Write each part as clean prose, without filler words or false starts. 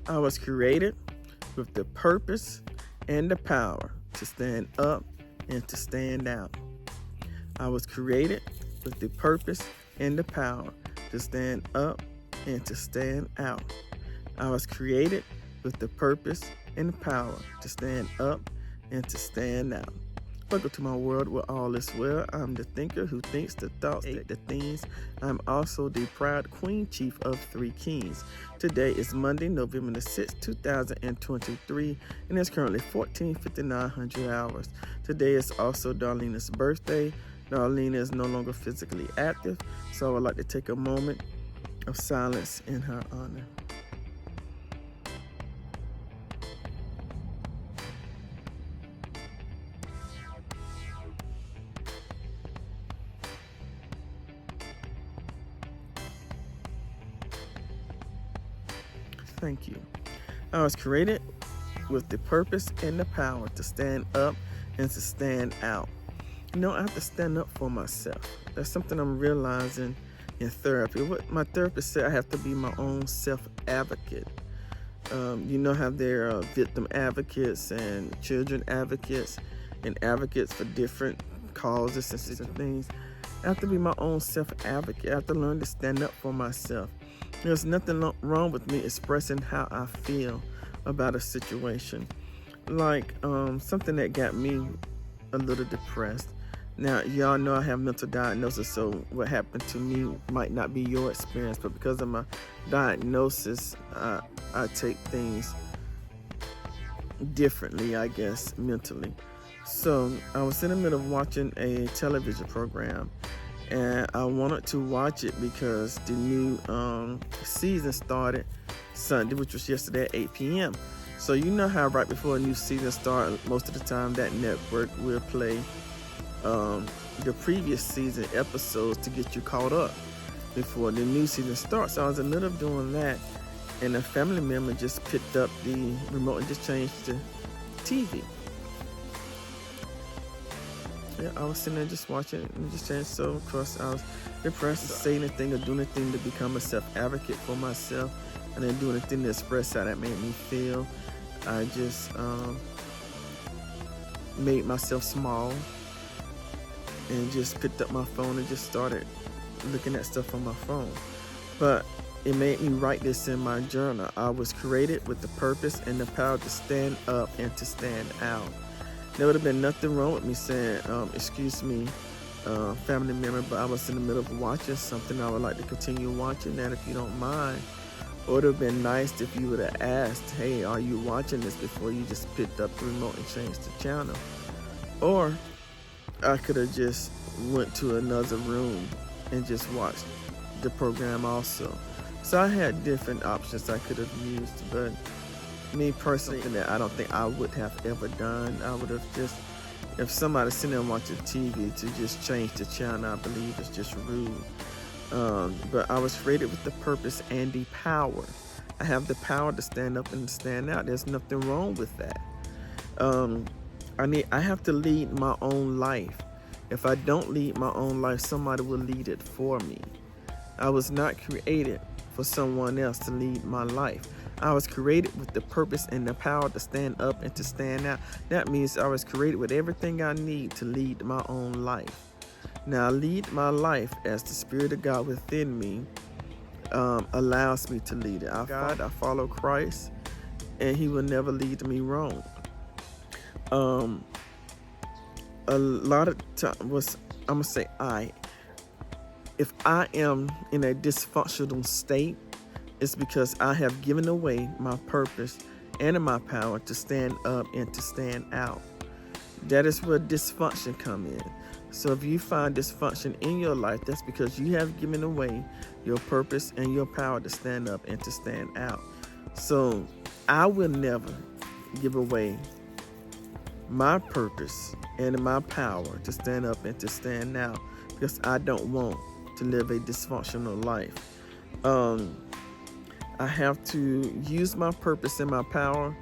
I was created with the purpose and the power to stand up and to stand out. I was created with the purpose and the power to stand up and to stand out. I was created with the purpose and the power to stand up and to stand out. Welcome to my world where all is well. I'm the thinker who thinks the thoughts, the things. I'm also the proud Queen Chief of Three Kings. Today is Monday, November the 6th, 2023, and it's currently 14:59 hours. Today is also Darlena's birthday. Darlena is no longer physically active, so I would like to take a moment of silence in her honor. Thank you. I was created with the purpose and the power to stand up and to stand out. You know, I have to stand up for myself. That's something I'm realizing in therapy. What my therapist said, I have to be my own self-advocate. You know how there are victim advocates and children advocates and advocates for different causes and things. I have to be my own self-advocate. I have to learn to stand up for myself. There's nothing wrong with me expressing how I feel about a situation. Like something that got me a little depressed. Now, y'all know I have mental diagnosis, so what happened to me might not be your experience, but because of my diagnosis, I take things differently, I guess, mentally. So I was in the middle of watching a television program, and I wanted to watch it because the new season started Sunday, which was yesterday at 8 p.m. So you know how right before a new season starts, most of the time that network will play the previous season episodes to get you caught up before the new season starts. So I was in the middle of doing that, and a family member just picked up the remote and just changed the TV. Yeah, I was sitting there just watching it and just changed. So of course I was depressed to say anything or do anything to become a self-advocate for myself, and then do anything to express how that made me feel. I just made myself small and just picked up my phone and just started looking at stuff on my phone. But it made me write this in my journal. I was created with the purpose and the power to stand up and to stand out. There would have been nothing wrong with me saying, excuse me, family member, but I was in the middle of watching something. I would like to continue watching that if you don't mind. Or it would have been nice if you would have asked, hey, are you watching this, before you just picked up the remote and changed the channel. Or I could have just went to another room and just watched the program also. So I had different options I could have used, but me personally, that I don't think I would have ever done. I would have just, if somebody's sitting there watching TV, to just change the channel, I believe it's just rude. But I was created with the purpose and the power. I have the power to stand up and stand out. There's nothing wrong with that. I have to lead my own life. If I don't lead my own life, somebody will lead it for me. I was not created for someone else to lead my life. I was created with the purpose and the power to stand up and to stand out. That means I was created with everything I need to lead my own life. Now, I lead my life as the Spirit of God within me allows me to lead it. I follow Christ, and He will never lead me wrong. A lot of times, I'm gonna say if I am in a dysfunctional state, it's because I have given away my purpose and my power to stand up and to stand out. That is where dysfunction come in. So if you find dysfunction in your life, that's because you have given away your purpose and your power to stand up and to stand out. So I will never give away my purpose and my power to stand up and to stand out, because I don't want to live a dysfunctional life. I have to use my purpose and my power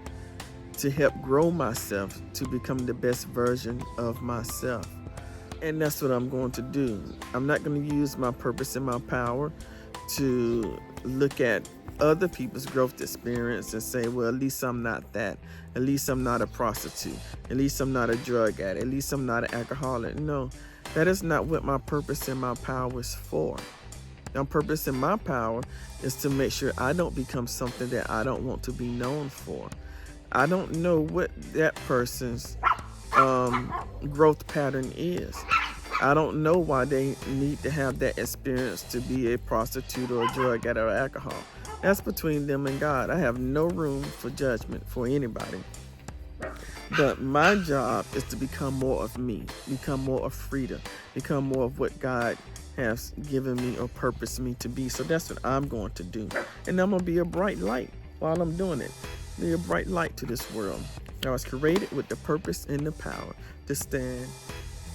to help grow myself to become the best version of myself. And that's what I'm going to do. I'm not going to use my purpose and my power to look at other people's growth experience and say, well, at least I'm not that. At least I'm not a prostitute. At least I'm not a drug addict. At least I'm not an alcoholic. No, that is not what my purpose and my power is for. My purpose and my power is to make sure I don't become something that I don't want to be known for. I don't know what that person's growth pattern is. I don't know why they need to have that experience to be a prostitute or a drug addict or alcohol. That's between them and God. I have no room for judgment for anybody. But my job is to become more of me, become more of Frida, become more of what God has given me or purposed me to be. So that's what I'm going to do. And I'm going to be a bright light while I'm doing it. Be a bright light to this world. I was created with the purpose and the power to stand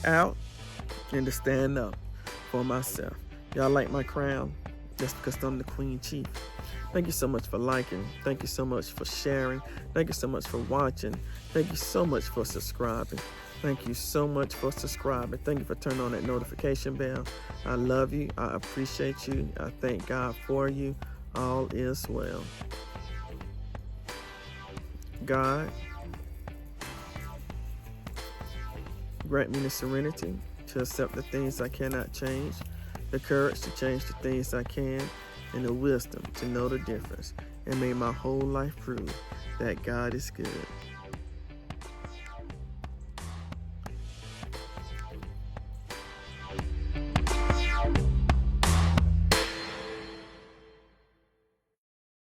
out and to stand up for myself. Y'all like my crown? That's because I'm the Queen Chief. Thank you so much for liking. Thank you so much for sharing. Thank you so much for watching. Thank you so much for subscribing. Thank you so much for subscribing. Thank you for turning on that notification bell. I love you. I appreciate you. I thank God for you. All is well. God, grant me the serenity to accept the things I cannot change, the courage to change the things I can, and the wisdom to know the difference. And may my whole life prove that God is good.